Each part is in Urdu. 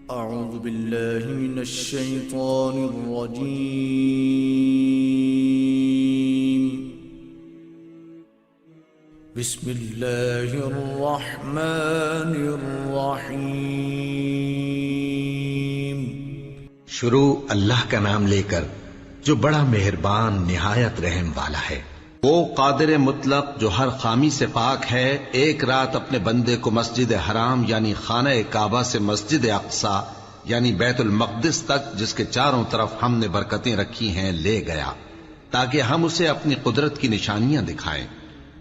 أعوذ بالله من الشيطان الرجيم. بسم الله الرحمن الرحيم. شروع اللہ کا نام لے کر جو بڑا مہربان نہایت رحم والا ہے. وہ قادر مطلق جو ہر خامی سے پاک ہے، ایک رات اپنے بندے کو مسجد حرام یعنی خانہ کعبہ سے مسجد اقصی یعنی بیت المقدس تک، جس کے چاروں طرف ہم نے برکتیں رکھی ہیں، لے گیا تاکہ ہم اسے اپنی قدرت کی نشانیاں دکھائیں.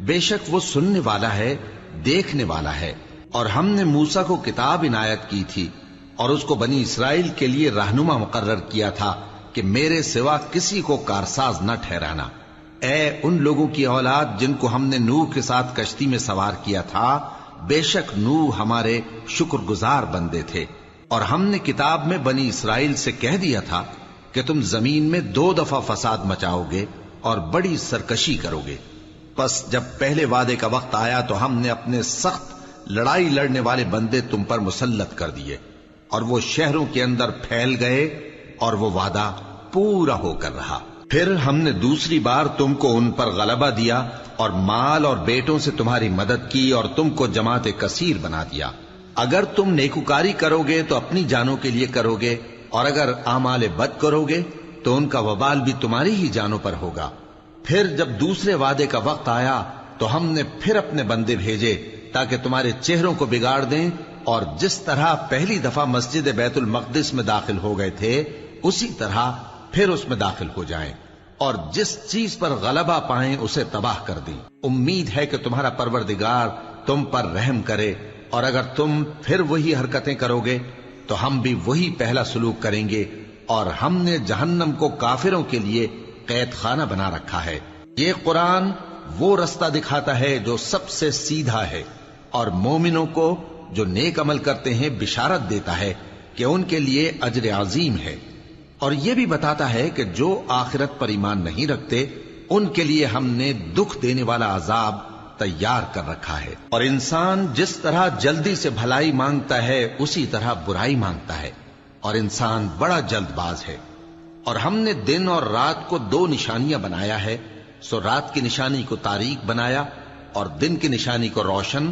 بے شک وہ سننے والا ہے، دیکھنے والا ہے. اور ہم نے موسیٰ کو کتاب عنایت کی تھی اور اس کو بنی اسرائیل کے لیے رہنما مقرر کیا تھا کہ میرے سوا کسی کو کارساز نہ ٹھہرانا. اے ان لوگوں کی اولاد جن کو ہم نے نوح کے ساتھ کشتی میں سوار کیا تھا، بے شک نوح ہمارے شکر گزار بندے تھے. اور ہم نے کتاب میں بنی اسرائیل سے کہہ دیا تھا کہ تم زمین میں 2 دفعہ فساد مچاؤ گے اور بڑی سرکشی کرو گے. پس جب پہلے وعدے کا وقت آیا تو ہم نے اپنے سخت لڑائی لڑنے والے بندے تم پر مسلط کر دیے اور وہ شہروں کے اندر پھیل گئے اور وہ وعدہ پورا ہو کر رہا. پھر ہم نے دوسری بار تم کو ان پر غلبہ دیا اور مال اور بیٹوں سے تمہاری مدد کی اور تم کو جماعت کثیر بنا دیا. اگر تم نیکوکاری کرو گے تو اپنی جانوں کے لیے کرو گے، اور اگر اعمال بد کرو گے تو ان کا وبال بھی تمہاری ہی جانوں پر ہوگا. پھر جب دوسرے وعدے کا وقت آیا تو ہم نے پھر اپنے بندے بھیجے تاکہ تمہارے چہروں کو بگاڑ دیں، اور جس طرح پہلی دفعہ مسجد بیت المقدس میں داخل ہو گئے تھے اسی طرح پھر اس میں داخل ہو جائیں، اور جس چیز پر غلبہ پائیں اسے تباہ کر دیں. امید ہے کہ تمہارا پروردگار تم پر رحم کرے، اور اگر تم پھر وہی حرکتیں کرو گے تو ہم بھی وہی پہلا سلوک کریں گے. اور ہم نے جہنم کو کافروں کے لیے قید خانہ بنا رکھا ہے. یہ قرآن وہ رستہ دکھاتا ہے جو سب سے سیدھا ہے، اور مومنوں کو جو نیک عمل کرتے ہیں بشارت دیتا ہے کہ ان کے لیے اجر عظیم ہے. اور یہ بھی بتاتا ہے کہ جو آخرت پر ایمان نہیں رکھتے ان کے لیے ہم نے دکھ دینے والا عذاب تیار کر رکھا ہے. اور انسان جس طرح جلدی سے بھلائی مانگتا ہے اسی طرح برائی مانگتا ہے، اور انسان بڑا جلد باز ہے. اور ہم نے دن اور رات کو 2 نشانیاں بنایا ہے، سو رات کی نشانی کو تاریک بنایا اور دن کی نشانی کو روشن،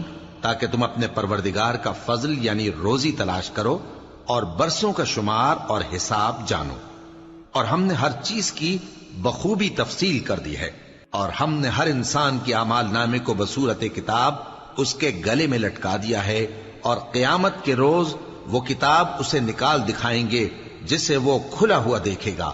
تاکہ تم اپنے پروردگار کا فضل یعنی روزی تلاش کرو اور برسوں کا شمار اور حساب جانو. اور ہم نے ہر چیز کی بخوبی تفصیل کر دی ہے. اور ہم نے ہر انسان کے اعمال نامے کو بصورت کتاب اس کے گلے میں لٹکا دیا ہے، اور قیامت کے روز وہ کتاب اسے نکال دکھائیں گے جسے وہ کھلا ہوا دیکھے گا.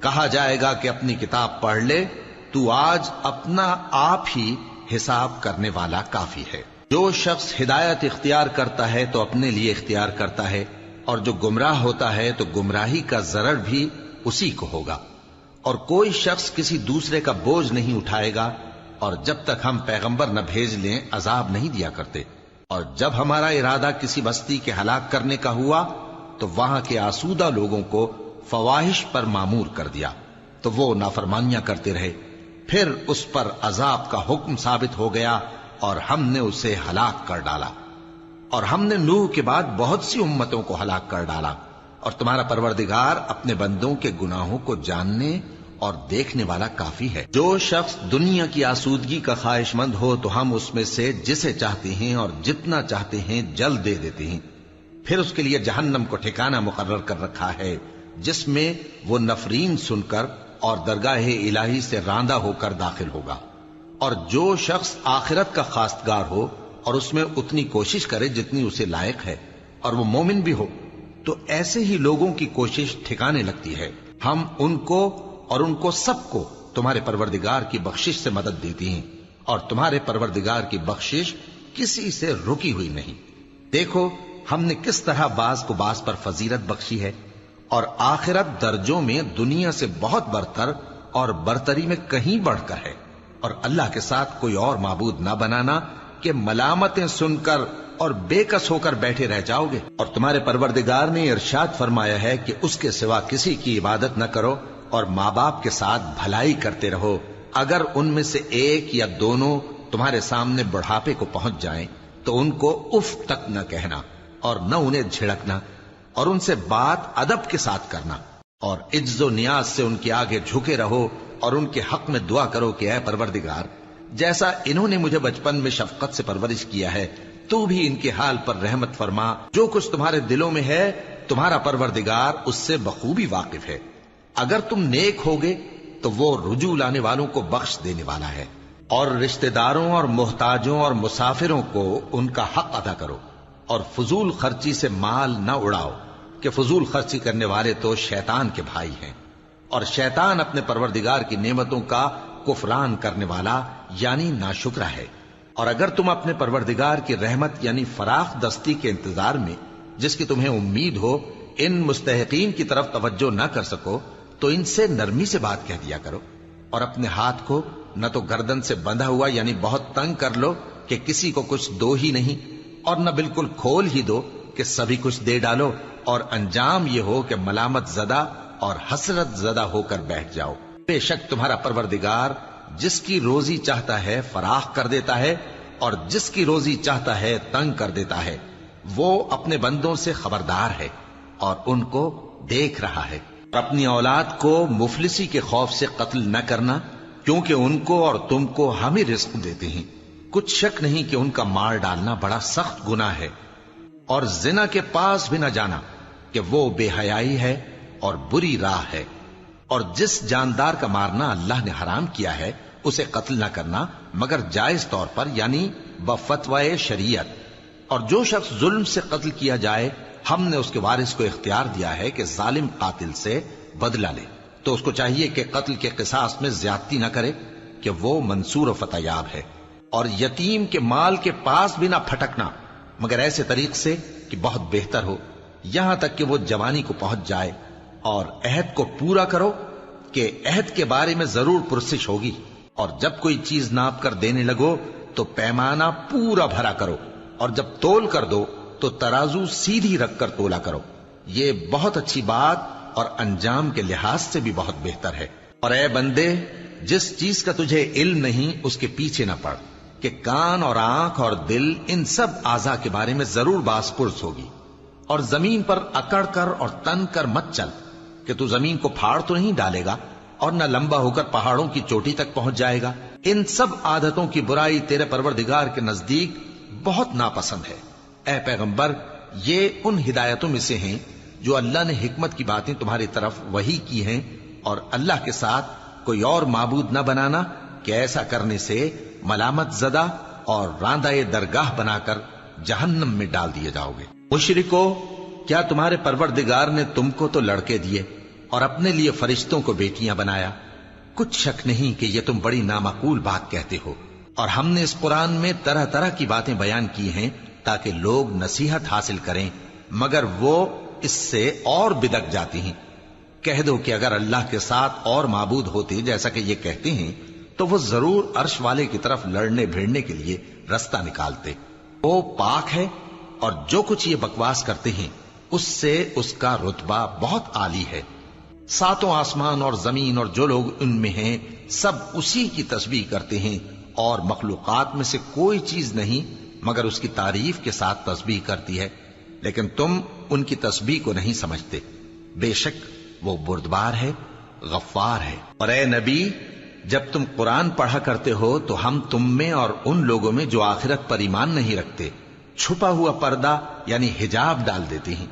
کہا جائے گا کہ اپنی کتاب پڑھ لے، تو آج اپنا آپ ہی حساب کرنے والا کافی ہے. جو شخص ہدایت اختیار کرتا ہے تو اپنے لیے اختیار کرتا ہے، اور جو گمراہ ہوتا ہے تو گمراہی کا ضرر بھی اسی کو ہوگا. اور کوئی شخص کسی دوسرے کا بوجھ نہیں اٹھائے گا، اور جب تک ہم پیغمبر نہ بھیج لیں عذاب نہیں دیا کرتے. اور جب ہمارا ارادہ کسی بستی کے ہلاک کرنے کا ہوا تو وہاں کے آسودہ لوگوں کو فواحش پر مامور کر دیا تو وہ نافرمانیاں کرتے رہے. پھر اس پر عذاب کا حکم ثابت ہو گیا اور ہم نے اسے ہلاک کر ڈالا. اور ہم نے نوح کے بعد بہت سی امتوں کو ہلاک کر ڈالا. اور تمہارا پروردگار اپنے بندوں کے گناہوں کو جاننے اور دیکھنے والا کافی ہے. جو شخص دنیا کی آسودگی کا خواہش مند ہو تو ہم اس میں سے جسے چاہتے ہیں اور جتنا چاہتے ہیں جلد دے دیتے ہیں. پھر اس کے لیے جہنم کو ٹھکانہ مقرر کر رکھا ہے جس میں وہ نفرین سن کر اور درگاہ الہی سے راندہ ہو کر داخل ہوگا. اور جو شخص آخرت کا خواستگار ہو اور اس میں اتنی کوشش کرے جتنی اسے لائق ہے اور وہ مومن بھی ہو تو ایسے ہی لوگوں کی کوشش ٹھکانے لگتی ہے. ہم ان کو اور ان کو سب کو تمہارے پروردگار کی بخشش سے مدد دیتی ہیں، اور تمہارے پروردگار کی بخشش کسی سے رکی ہوئی نہیں. دیکھو ہم نے کس طرح بعض کو بعض پر فضیلت بخشی ہے، اور آخرت درجوں میں دنیا سے بہت برتر اور برتری میں کہیں بڑھ کر ہے. اور اللہ کے ساتھ کوئی اور معبود نہ بنانا کہ ملامتیں سن کر اور بے کس ہو کر بیٹھے رہ جاؤ گے. اور تمہارے پروردگار نے ارشاد فرمایا ہے کہ اس کے سوا کسی کی عبادت نہ کرو، اور ماں باپ کے ساتھ بھلائی کرتے رہو. اگر ان میں سے ایک یا دونوں تمہارے سامنے بڑھاپے کو پہنچ جائیں تو ان کو اف تک نہ کہنا اور نہ انہیں جھڑکنا، اور ان سے بات ادب کے ساتھ کرنا، اور عجز و نیاز سے ان کے آگے جھکے رہو اور ان کے حق میں دعا کرو کہ اے پروردگار، جیسا انہوں نے مجھے بچپن میں شفقت سے پرورش کیا ہے، تو بھی ان کے حال پر رحمت فرما۔ جو کچھ تمہارے دلوں میں ہے تمہارا پروردگار اس سے بخوبی واقف ہے۔ اگر تم نیک ہوگے تو وہ رجوع لانے والوں کو بخش دینے والا ہے۔ اور رشتہ داروں اور محتاجوں اور مسافروں کو ان کا حق ادا کرو، اور فضول خرچی سے مال نہ اڑاؤ، کہ فضول خرچی کرنے والے تو شیطان کے بھائی ہیں، اور شیطان اپنے پروردگار کی نعمتوں کا کفران کرنے والا یعنی ناشکرا ہے۔ اور اگر تم اپنے پروردگار کی رحمت یعنی فراخ دستی کے انتظار میں، جس کی تمہیں امید ہو، ان مستحقین کی طرف توجہ نہ کر سکو تو ان سے نرمی سے بات کہہ دیا کرو، اور اپنے ہاتھ کو نہ تو گردن سے بندھا ہوا یعنی بہت تنگ کر لو کہ کسی کو کچھ دو ہی نہیں، اور نہ بالکل کھول ہی دو کہ سبھی کچھ دے ڈالو، اور انجام یہ ہو کہ ملامت زدہ اور حسرت زدہ ہو کر بیٹھ جاؤ۔ بے شک تمہارا پروردگار جس کی روزی چاہتا ہے فراخ کر دیتا ہے، اور جس کی روزی چاہتا ہے تنگ کر دیتا ہے۔ وہ اپنے بندوں سے خبردار ہے اور ان کو دیکھ رہا ہے۔ اپنی اولاد کو مفلسی کے خوف سے قتل نہ کرنا، کیونکہ ان کو اور تم کو ہم ہی رزق دیتے ہیں۔ کچھ شک نہیں کہ ان کا مار ڈالنا بڑا سخت گناہ ہے۔ اور زنا کے پاس بھی نہ جانا کہ وہ بے حیائی ہے اور بری راہ ہے۔ اور جس جاندار کا مارنا اللہ نے حرام کیا ہے اسے قتل نہ کرنا مگر جائز طور پر یعنی بفتوائے شریعت۔ اور جو شخص ظلم سے قتل کیا جائے ہم نے اس کے وارث کو اختیار دیا ہے کہ ظالم قاتل سے بدلہ لے، تو اس کو چاہیے کہ قتل کے قصاص میں زیادتی نہ کرے کہ وہ منصور و فتح یاب ہے۔ اور یتیم کے مال کے پاس بھی نہ پھٹکنا مگر ایسے طریق سے کہ بہت بہتر ہو، یہاں تک کہ وہ جوانی کو پہنچ جائے۔ اور عہد کو پورا کرو کہ عہد کے بارے میں ضرور پرسش ہوگی، اور جب کوئی چیز ناپ کر دینے لگو تو پیمانہ پورا بھرا کرو، اور جب تول کر دو تو ترازو سیدھی رکھ کر تولا کرو۔ یہ بہت اچھی بات اور انجام کے لحاظ سے بھی بہت بہتر ہے۔ اور اے بندے، جس چیز کا تجھے علم نہیں اس کے پیچھے نہ پڑ، کہ کان اور آنکھ اور دل ان سب اعضاء کے بارے میں ضرور باز پرس ہوگی۔ اور زمین پر اکڑ کر اور تن کر مت چل کہ تو زمین کو پھاڑ تو نہیں ڈالے گا اور نہ لمبا ہو کر پہاڑوں کی چوٹی تک پہنچ جائے گا۔ ان سب عادتوں کی برائی تیرے پروردگار کے نزدیک بہت ناپسند ہے۔ اے پیغمبر، یہ ان ہدایتوں میں سے ہیں جو اللہ نے حکمت کی باتیں تمہاری طرف وحی کی ہیں، اور اللہ کے ساتھ کوئی اور معبود نہ بنانا کہ ایسا کرنے سے ملامت زدہ اور راندہ درگاہ بنا کر جہنم میں ڈال دیے جاؤ گے۔ مشرکو، کیا تمہارے پروردگار نے تم کو تو لڑکے دیے اور اپنے لیے فرشتوں کو بیٹیاں بنایا؟ کچھ شک نہیں کہ یہ تم بڑی نامعقول بات کہتے ہو، اور ہم نے اس قرآن میں طرح طرح کی باتیں بیان کی ہیں تاکہ لوگ نصیحت حاصل کریں، مگر وہ اس سے اور بدک جاتی ہیں۔ کہہ دو کہ اگر اللہ کے ساتھ اور معبود ہوتے جیسا کہ یہ کہتے ہیں تو وہ ضرور عرش والے کی طرف لڑنے بھیڑنے کے لیے رستہ نکالتے۔ وہ پاک ہے، اور جو کچھ یہ بکواس کرتے ہیں اس سے اس کا رتبہ بہت عالی ہے۔ ساتوں آسمان اور زمین اور جو لوگ ان میں ہیں سب اسی کی تسبیح کرتے ہیں، اور مخلوقات میں سے کوئی چیز نہیں مگر اس کی تعریف کے ساتھ تسبیح کرتی ہے، لیکن تم ان کی تسبیح کو نہیں سمجھتے۔ بے شک وہ بردبار ہے، غفار ہے۔ اور اے نبی، جب تم قرآن پڑھا کرتے ہو تو ہم تم میں اور ان لوگوں میں جو آخرت پر ایمان نہیں رکھتے چھپا ہوا پردہ یعنی حجاب ڈال دیتے ہیں،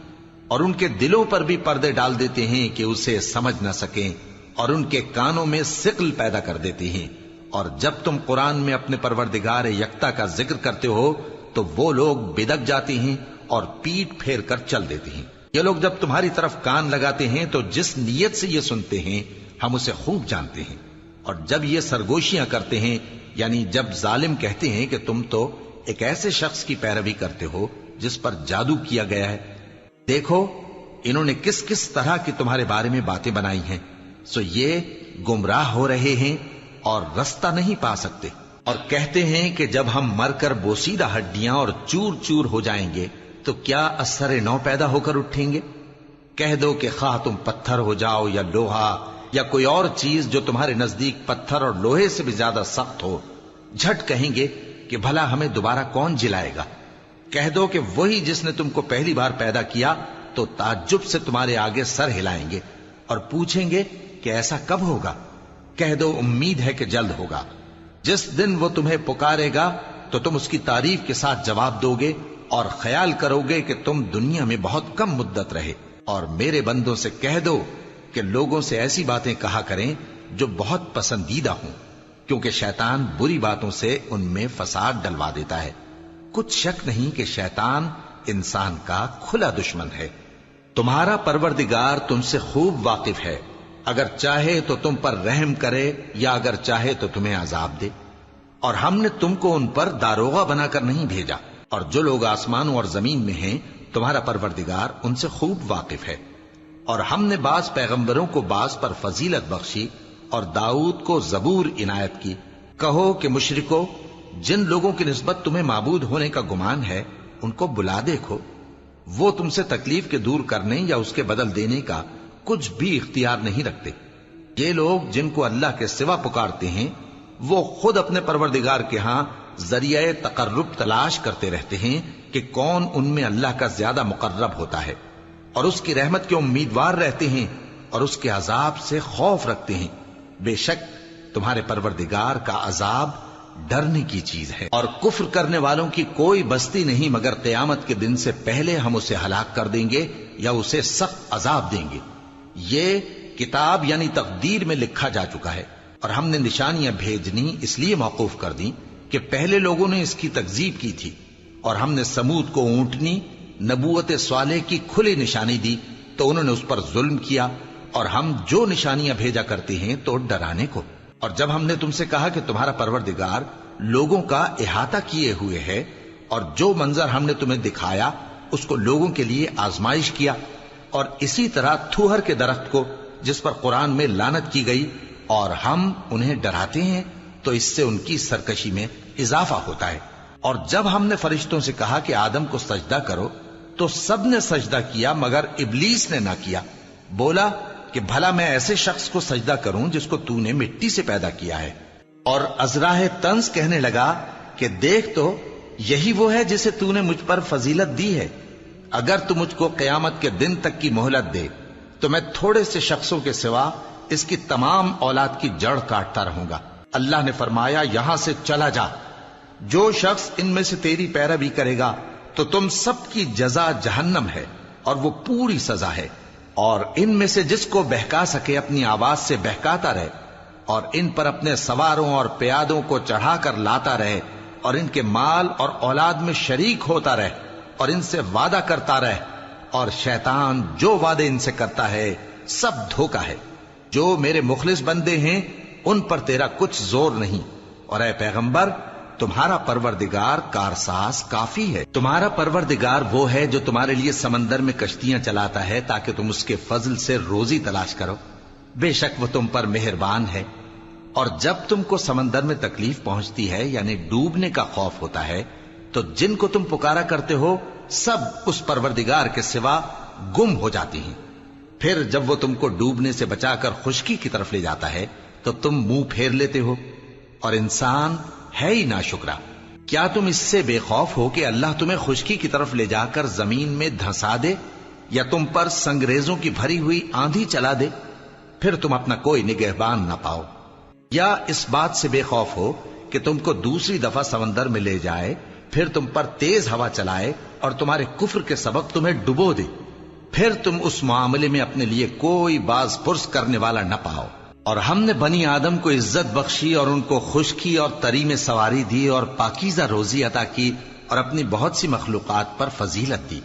اور ان کے دلوں پر بھی پردے ڈال دیتے ہیں کہ اسے سمجھ نہ سکیں، اور ان کے کانوں میں ثقل پیدا کر دیتے ہیں۔ اور جب تم قرآن میں اپنے پروردگار یکتا کا ذکر کرتے ہو تو وہ لوگ بدک جاتے ہیں اور پیٹ پھیر کر چل دیتے ہیں۔ یہ لوگ جب تمہاری طرف کان لگاتے ہیں تو جس نیت سے یہ سنتے ہیں ہم اسے خوب جانتے ہیں، اور جب یہ سرگوشیاں کرتے ہیں یعنی جب ظالم کہتے ہیں کہ تم تو ایک ایسے شخص کی پیروی کرتے ہو جس پر جادو کیا گیا ہے، دیکھو انہوں نے کس کس طرح کی تمہارے بارے میں باتیں بنائی ہیں، سو یہ گمراہ ہو رہے ہیں اور رستہ نہیں پا سکتے۔ اور کہتے ہیں کہ جب ہم مر کر بوسیدہ ہڈیاں اور چور چور ہو جائیں گے تو کیا اثر نو پیدا ہو کر اٹھیں گے؟ کہہ دو کہ خواہ تم پتھر ہو جاؤ یا لوہا یا کوئی اور چیز جو تمہارے نزدیک پتھر اور لوہے سے بھی زیادہ سخت ہو، جھٹ کہیں گے کہ بھلا ہمیں دوبارہ کون جلائے گا؟ کہہ دو کہ وہی جس نے تم کو پہلی بار پیدا کیا تو تعجب سے تمہارے آگے سر ہلائیں گے اور پوچھیں گے کہ ایسا کب ہوگا؟ کہہ دو امید ہے کہ جلد ہوگا۔ جس دن وہ تمہیں پکارے گا تو تم اس کی تعریف کے ساتھ جواب دو گے اور خیال کرو گے کہ تم دنیا میں بہت کم مدت رہے۔ اور میرے بندوں سے کہہ دو کہ لوگوں سے ایسی باتیں کہا کریں جو بہت پسندیدہ ہوں، کیونکہ شیطان بری باتوں سے ان میں فساد ڈلوا دیتا ہے۔ کچھ شک نہیں کہ شیطان انسان کا کھلا دشمن ہے۔ تمہارا پروردگار تم سے خوب واقف ہے، اگر چاہے تو تم پر رحم کرے یا اگر چاہے تو تمہیں عذاب دے۔ اور ہم نے تم کو ان پر داروغہ بنا کر نہیں بھیجا، اور جو لوگ آسمانوں اور زمین میں ہیں تمہارا پروردگار ان سے خوب واقف ہے۔ اور ہم نے بعض پیغمبروں کو بعض پر فضیلت بخشی اور داؤد کو زبور عنایت کی۔ کہو کہ مشرکو، جن لوگوں کی نسبت تمہیں معبود ہونے کا گمان ہے ان کو بلا دیکھو، وہ تم سے تکلیف کے دور کرنے یا اس کے بدل دینے کا کچھ بھی اختیار نہیں رکھتے۔ یہ لوگ جن کو اللہ کے سوا پکارتے ہیں وہ خود اپنے پروردگار کے ہاں ذریعہ تقرب تلاش کرتے رہتے ہیں کہ کون ان میں اللہ کا زیادہ مقرب ہوتا ہے، اور اس کی رحمت کے امیدوار رہتے ہیں اور اس کے عذاب سے خوف رکھتے ہیں۔ بے شک تمہارے پروردگار کا عذاب ڈرنے کی چیز ہے۔ اور کفر کرنے والوں کی کوئی بستی نہیں مگر قیامت کے دن سے پہلے ہم اسے ہلاک کر دیں گے یا اسے سخت عذاب دیں گے۔ یہ کتاب یعنی تقدیر میں لکھا جا چکا ہے، اور ہم نے نشانیاں بھیجنی اس لیے موقوف کر دیں کہ پہلے لوگوں نے اس کی تکذیب کی تھی، اور ہم نے سمود کو اونٹنی نبوت صالح کی کھلی نشانی دی تو انہوں نے اس پر ظلم کیا، اور ہم جو نشانیاں بھیجا کرتے ہیں تو ڈرانے کو۔ اور جب ہم نے تم سے کہا کہ تمہارا پروردگار لوگوں کا احاطہ کیے ہوئے ہے، اور جو منظر ہم نے تمہیں دکھایا اس کو لوگوں کے لیے آزمائش کیا، اور اسی طرح تھوہر کے درخت کو جس پر قرآن میں لعنت کی گئی، اور ہم انہیں ڈراتے ہیں تو اس سے ان کی سرکشی میں اضافہ ہوتا ہے۔ اور جب ہم نے فرشتوں سے کہا کہ آدم کو سجدہ کرو تو سب نے سجدہ کیا مگر ابلیس نے نہ کیا، بولا کہ بھلا میں ایسے شخص کو سجدہ کروں جس کو تو نے مٹی سے پیدا کیا ہے۔ اور ازراہ طنز کہنے لگا کہ دیکھ تو یہی وہ ہے جسے تو نے مجھ پر فضیلت دی ہے، اگر تو مجھ کو قیامت کے دن تک کی مہلت دے تو میں تھوڑے سے شخصوں کے سوا اس کی تمام اولاد کی جڑ کاٹتا رہوں گا۔ اللہ نے فرمایا یہاں سے چلا جا، جو شخص ان میں سے تیری پیروی کرے گا تو تم سب کی جزا جہنم ہے اور وہ پوری سزا ہے، اور ان میں سے جس کو بہکا سکے اپنی آواز سے بہکاتا رہے، اور ان پر اپنے سواروں اور پیادوں کو چڑھا کر لاتا رہے، اور ان کے مال اور اولاد میں شریک ہوتا رہے، اور ان سے وعدہ کرتا رہے، اور شیطان جو وعدے ان سے کرتا ہے سب دھوکا ہے۔ جو میرے مخلص بندے ہیں ان پر تیرا کچھ زور نہیں، اور اے پیغمبر تمہارا پروردگار کارساز کافی ہے۔ تمہارا پروردگار وہ ہے جو تمہارے لیے سمندر میں کشتیاں چلاتا ہے تاکہ تم اس کے فضل سے روزی تلاش کرو، بے شک وہ تم پر مہربان ہے۔ اور جب تم کو سمندر میں تکلیف پہنچتی ہے یعنی ڈوبنے کا خوف ہوتا ہے تو جن کو تم پکارا کرتے ہو سب اس پروردگار کے سوا گم ہو جاتی ہیں۔ پھر جب وہ تم کو ڈوبنے سے بچا کر خشکی کی طرف لے جاتا ہے تو تم منہ پھیر لیتے ہو، اور انسان ہے ہی ناشکرا۔ کیا تم اس سے بے خوف ہو کہ اللہ تمہیں خشکی کی طرف لے جا کر زمین میں دھنسا دے یا تم پر سنگریزوں کی بھری ہوئی آندھی چلا دے، پھر تم اپنا کوئی نگہبان نہ پاؤ؟ یا اس بات سے بے خوف ہو کہ تم کو دوسری دفعہ سمندر میں لے جائے، پھر تم پر تیز ہوا چلائے اور تمہارے کفر کے سبب تمہیں ڈبو دے، پھر تم اس معاملے میں اپنے لیے کوئی باز پرس کرنے والا نہ پاؤ؟ اور ہم نے بنی آدم کو عزت بخشی اور ان کو خشکی اور تری میں سواری دی اور پاکیزہ روزی عطا کی اور اپنی بہت سی مخلوقات پر فضیلت دی۔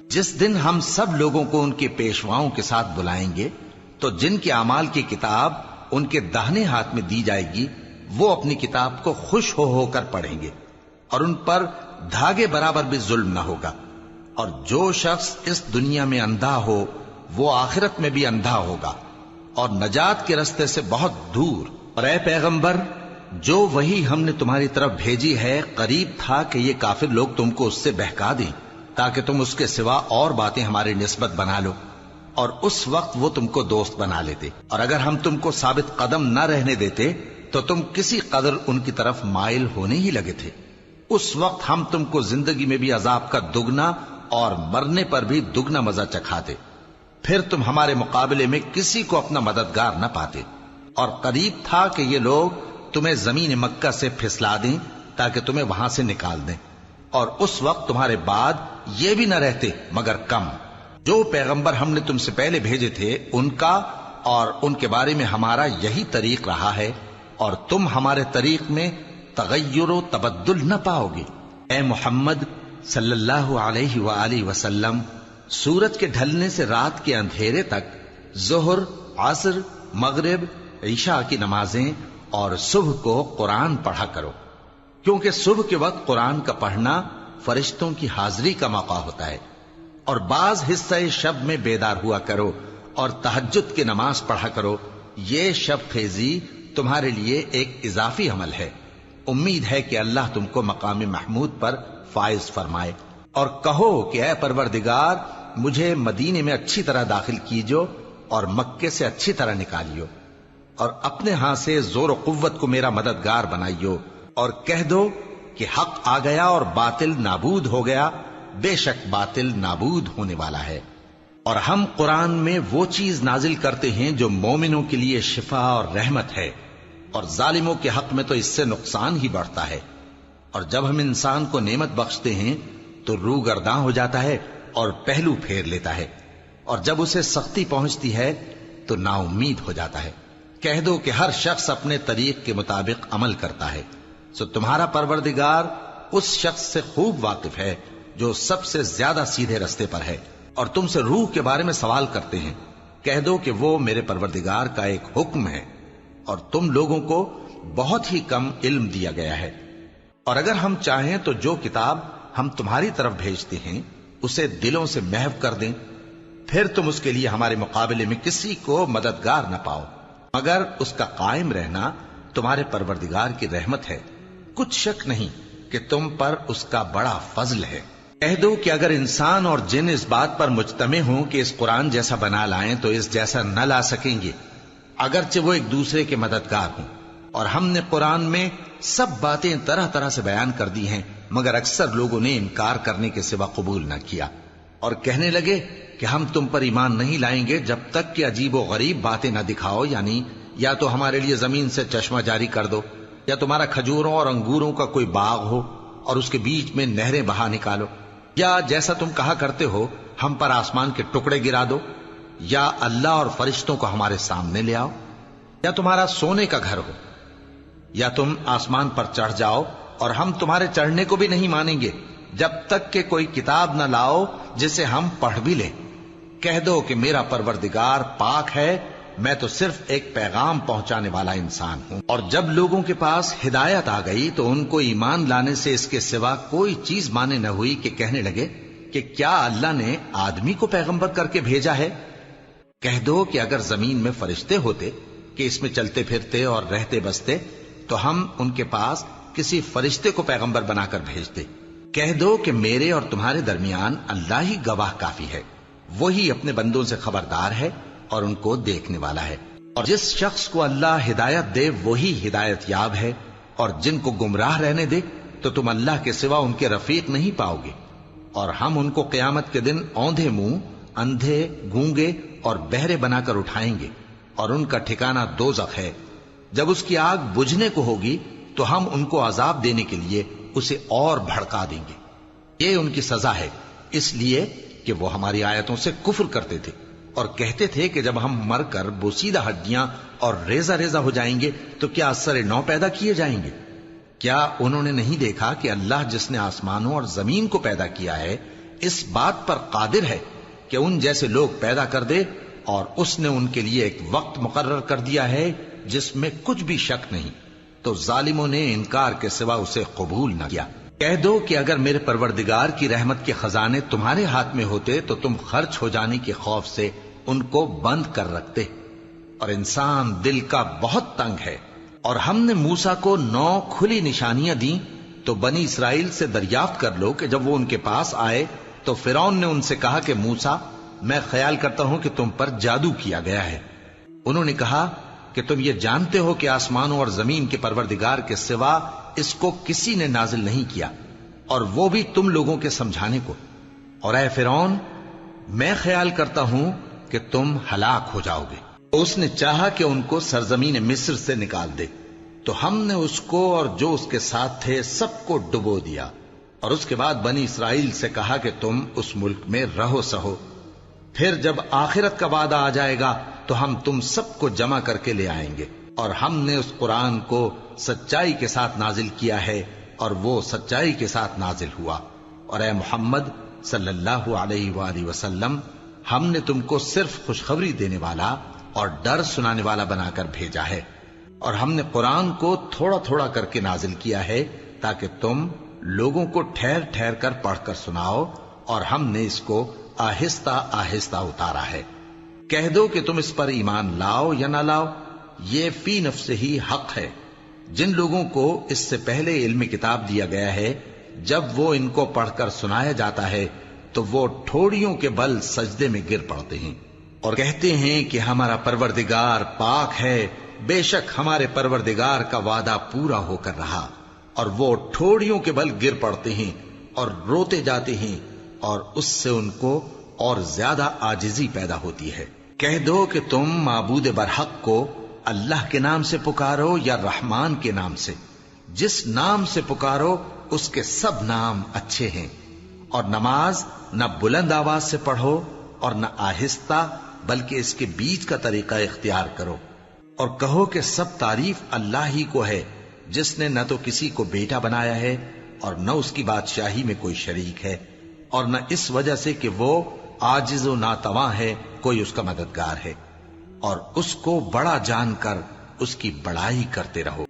جس دن ہم سب لوگوں کو ان کے پیشواؤں کے ساتھ بلائیں گے تو جن کے اعمال کی کتاب ان کے داہنے ہاتھ میں دی جائے گی وہ اپنی کتاب کو خوش ہو کر پڑھیں گے، اور ان پر دھاگے برابر بھی ظلم نہ ہوگا۔ اور جو شخص اس دنیا میں اندھا ہو وہ آخرت میں بھی اندھا ہوگا اور نجات کے رستے سے بہت دور۔ اور اے پیغمبر جو وہی ہم نے تمہاری طرف بھیجی ہے قریب تھا کہ یہ کافر لوگ تم کو اس سے بہکا دیں تاکہ تم اس کے سوا اور باتیں ہماری نسبت بنا لو، اور اس وقت وہ تم کو دوست بنا لیتے، اور اگر ہم تم کو ثابت قدم نہ رہنے دیتے تو تم کسی قدر ان کی طرف مائل ہونے ہی لگے تھے۔ اس وقت ہم تم کو زندگی میں بھی عذاب کا دگنا اور مرنے پر بھی دگنا مزہ چکھاتے، پھر تم ہمارے مقابلے میں کسی کو اپنا مددگار نہ پاتے، اور قریب تھا کہ یہ لوگ تمہیں زمین مکہ سے پھسلا دیں تاکہ تمہیں وہاں سے نکال دیں، اور اس وقت تمہارے بعد یہ بھی نہ رہتے مگر کم۔ جو پیغمبر ہم نے تم سے پہلے بھیجے تھے ان کا اور ان کے بارے میں ہمارا یہی طریق رہا ہے، اور تم ہمارے طریق میں تغیر و تبدل نہ پاؤ گے۔ اے محمد صلی اللہ علیہ وآلہ وسلم، سورج کے ڈھلنے سے رات کے اندھیرے تک ظہر، عصر، مغرب، عشاء کی نمازیں اور صبح کو قرآن پڑھا کرو، کیونکہ صبح کے وقت قرآن کا پڑھنا فرشتوں کی حاضری کا موقع ہوتا ہے، اور بعض حصہ شب میں بیدار ہوا کرو اور تہجد کی نماز پڑھا کرو۔ یہ شب خیزی تمہارے لیے ایک اضافی عمل ہے۔ امید ہے کہ اللہ تم کو مقام محمود پر فائز فرمائے۔ اور کہو کہ اے پروردگار، مجھے مدینے میں اچھی طرح داخل کیجو اور مکے سے اچھی طرح نکالیو، اور اپنے ہاں سے زور و قوت کو میرا مددگار بنائیو، اور کہہ دو کہ حق آ گیا اور باطل نابود ہو گیا، بے شک باطل نابود ہونے والا ہے۔ اور ہم قرآن میں وہ چیز نازل کرتے ہیں جو مومنوں کے لیے شفا اور رحمت ہے، اور ظالموں کے حق میں تو اس سے نقصان ہی بڑھتا ہے۔ اور جب ہم انسان کو نعمت بخشتے ہیں تو روح گرداں ہو جاتا ہے اور پہلو پھیر لیتا ہے، اور جب اسے سختی پہنچتی ہے تو نا امید ہو جاتا ہے۔ کہہ دو کہ ہر شخص اپنے طریق کے مطابق عمل کرتا ہے، سو تمہارا پروردگار اس شخص سے خوب واقف ہے جو سب سے زیادہ سیدھے رستے پر ہے۔ اور تم سے روح کے بارے میں سوال کرتے ہیں، کہہ دو کہ وہ میرے پروردگار کا ایک حکم ہے، اور تم لوگوں کو بہت ہی کم علم دیا گیا ہے۔ اور اگر ہم چاہیں تو جو کتاب ہم تمہاری طرف بھیجتے ہیں اسے دلوں سے محو کر دیں، پھر تم اس کے لیے ہمارے مقابلے میں کسی کو مددگار نہ پاؤ، مگر اس کا قائم رہنا تمہارے پروردگار کی رحمت ہے، کچھ شک نہیں کہ تم پر اس کا بڑا فضل ہے۔ کہہ دو کہ اگر انسان اور جن اس بات پر مجتمع ہوں کہ اس قرآن جیسا بنا لائیں تو اس جیسا نہ لا سکیں گے، اگرچہ وہ ایک دوسرے کے مددگار ہوں۔ اور ہم نے قرآن میں سب باتیں طرح طرح سے بیان کر دی ہیں، مگر اکثر لوگوں نے انکار کرنے کے سوا قبول نہ کیا، اور کہنے لگے کہ ہم تم پر ایمان نہیں لائیں گے جب تک کہ عجیب و غریب باتیں نہ دکھاؤ، یعنی یا تو ہمارے لیے زمین سے چشمہ جاری کر دو، یا تمہارا کھجوروں اور انگوروں کا کوئی باغ ہو اور اس کے بیچ میں نہریں بہا نکالو، یا جیسا تم کہا کرتے ہو ہم پر آسمان کے ٹکڑے گرا دو، یا اللہ اور فرشتوں کو ہمارے سامنے لے آؤ، یا تمہارا سونے کا گھر ہو، یا تم آسمان پر چڑھ جاؤ اور ہم تمہارے چڑھنے کو بھی نہیں مانیں گے جب تک کہ کوئی کتاب نہ لاؤ جسے ہم پڑھ بھی لیں۔ کہہ دو کہ میرا پروردگار پاک ہے، میں تو صرف ایک پیغام پہنچانے والا انسان ہوں۔ اور جب لوگوں کے پاس ہدایت آ گئی تو ان کو ایمان لانے سے اس کے سوا کوئی چیز مانے نہ ہوئی کہ کہنے لگے کہ کیا اللہ نے آدمی کو پیغمبر کر کے بھیجا ہے؟ کہہ دو کہ اگر زمین میں فرشتے ہوتے کہ اس میں چلتے پھرتے اور رہتے بستے تو ہم ان کے پاس کسی فرشتے کو پیغمبر بنا کر بھیجتے۔ کہہ دو کہ میرے اور تمہارے درمیان اللہ ہی گواہ کافی ہے، وہی اپنے بندوں سے خبردار ہے اور ان کو دیکھنے والا ہے۔ اور جس شخص کو اللہ ہدایت دے وہی ہدایت یاب ہے، اور جن کو گمراہ رہنے دے تو تم اللہ کے سوا ان کے رفیق نہیں پاؤ گے۔ اور ہم ان کو قیامت کے دن اوندھے منہ، اندھے، گونگے اور بہرے بنا کر اٹھائیں گے، اور ان کا ٹھکانہ دوزخ ہے۔ جب اس کی آگ بجھنے کو ہوگی تو ہم ان کو عذاب دینے کے لیے اسے اور بھڑکا دیں گے۔ یہ ان کی سزا ہے، اس لیے کہ وہ ہماری آیتوں سے کفر کرتے تھے اور کہتے تھے کہ جب ہم مر کر بوسیدہ ہڈیاں اور ریزہ ریزہ ہو جائیں گے تو کیا اثر نو پیدا کیے جائیں گے؟ کیا انہوں نے نہیں دیکھا کہ اللہ جس نے آسمانوں اور زمین کو پیدا کیا ہے اس بات پر قادر ہے کہ ان جیسے لوگ پیدا کر دے، اور اس نے ان کے لیے ایک وقت مقرر کر دیا ہے جس میں کچھ بھی شک نہیں، تو ظالموں نے انکار کے سوا اسے قبول نہ کیا۔ کہہ دو کہ اگر میرے پروردگار کی رحمت کے خزانے تمہارے ہاتھ میں ہوتے تو تم خرچ ہو جانے کے خوف سے ان کو بند کر رکھتے، اور انسان دل کا بہت تنگ ہے۔ اور ہم نے موسیٰ کو 9 کھلی نشانیاں دیں تو بنی اسرائیل سے دریافت کر لو کہ جب وہ ان کے پاس آئے تو فرعون نے ان سے کہا کہ موسیٰ، میں خیال کرتا ہوں کہ تم پر جادو کیا گیا ہے۔ انہوں نے کہا کہ تم یہ جانتے ہو کہ آسمانوں اور زمین کے پروردگار کے سوا اس کو کسی نے نازل نہیں کیا، اور وہ بھی تم لوگوں کے سمجھانے کو۔ اور اے فرعون، میں خیال کرتا ہوں کہ تم ہلاک ہو جاؤ گے۔ اس نے چاہا کہ ان کو سرزمین مصر سے نکال دے، تو ہم نے اس کو اور جو اس کے ساتھ تھے سب کو ڈبو دیا، اور اس کے بعد بنی اسرائیل سے کہا کہ تم اس ملک میں رہو سہو، پھر جب آخرت کا وعدہ آ جائے گا تو ہم تم سب کو جمع کر کے لے آئیں گے۔ اور ہم نے اس قرآن کو سچائی کے ساتھ نازل کیا ہے، اور وہ سچائی کے ساتھ نازل ہوا۔ اور اے محمد صلی اللہ علیہ وآلہ وسلم، ہم نے تم کو صرف خوشخبری دینے والا اور ڈر سنانے والا بنا کر بھیجا ہے، اور ہم نے قرآن کو تھوڑا تھوڑا کر کے نازل کیا ہے تاکہ تم لوگوں کو ٹھہر ٹھہر کر پڑھ کر سناؤ، اور ہم نے اس کو آہستہ آہستہ اتارا ہے۔ کہہ دو کہ تم اس پر ایمان لاؤ یا نہ لاؤ، یہ فی نفس ہی حق ہے۔ جن لوگوں کو اس سے پہلے علم کتاب دیا گیا ہے، جب وہ ان کو پڑھ کر سنایا جاتا ہے تو وہ ٹھوڑیوں کے بل سجدے میں گر پڑتے ہیں اور کہتے ہیں کہ ہمارا پروردگار پاک ہے، بے شک ہمارے پروردگار کا وعدہ پورا ہو کر رہا، اور وہ ٹھوڑیوں کے بل گر پڑتے ہیں اور روتے جاتے ہیں، اور اس سے ان کو اور زیادہ عاجزی پیدا ہوتی ہے۔ کہہ دو کہ تم معبود برحق کو اللہ کے نام سے پکارو یا رحمان کے نام سے، جس نام سے پکارو اس کے سب نام اچھے ہیں، اور نماز نہ بلند آواز سے پڑھو اور نہ آہستہ، بلکہ اس کے بیچ کا طریقہ اختیار کرو، اور کہو کہ سب تعریف اللہ ہی کو ہے، جس نے نہ تو کسی کو بیٹا بنایا ہے اور نہ اس کی بادشاہی میں کوئی شریک ہے، اور نہ اس وجہ سے کہ وہ عاجز و ناتواں ہے کوئی اس کا مددگار ہے، اور اس کو بڑا جان کر اس کی بڑائی کرتے رہو۔